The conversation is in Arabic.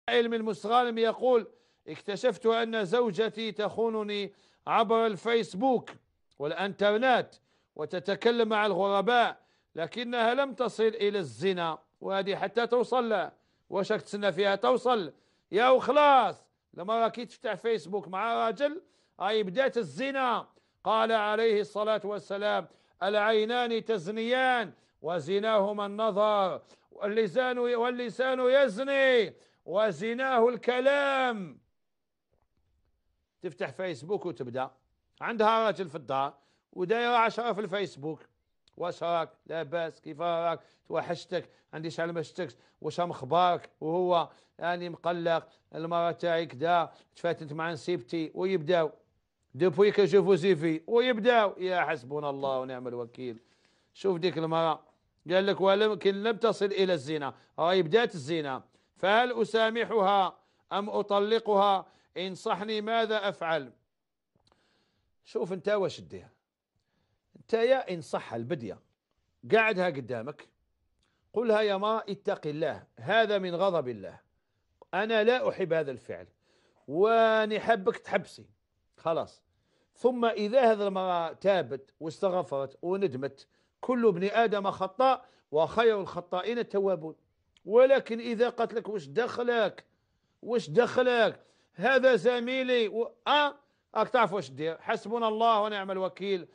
علم المستغانم يقول: اكتشفت أن زوجتي تخونني عبر الفيسبوك والإنترنت وتتكلم مع الغرباء، لكنها لم تصل إلى الزنا، وهذه حتى توصل له. واش راك تسنى فيها توصل؟ يا وخلاص، لما راكي تفتح فيسبوك مع راجل هاي بدات الزنا. قال عليه الصلاة والسلام: العينان تزنيان وزناهما النظر، واللسان يزني وزناه الكلام. تفتح فيسبوك وتبدأ عندها راجل في الدار ودايرة 10 في الفيسبوك: واش راك؟ لاباس؟ كيف راك؟ توحشتك، عندي شحال ما شفتكش، واش هم اخبارك؟ وهو يعني مقلق، المرأة تاعي كذا، تفاتت مع نسيبتي، ويبداو دوبوي كو جو فوزيفي، ويبداو يا حسبنا الله ونعم الوكيل. شوف ديك المرأة، قال لك ولكن لم تصل إلى الزنا، هاي بدات الزنا. فهل أسامحها أم أطلقها؟ انصحني ماذا أفعل؟ شوف انت واش دير. انت يا انصحها البدية، قاعدها قدامك، قلها: يا ما اتق الله، هذا من غضب الله، أنا لا أحب هذا الفعل، ونحبك تحبسي خلاص. ثم إذا هذا المرأة تابت واستغفرت وندمت، كل ابن آدم خطاء وخير الخطائين التوابون. ولكن إذا قالت لك: وش دخلك، وش دخلك، هذا زميلي راك تعرف وش دير. حسبنا الله ونعم الوكيل.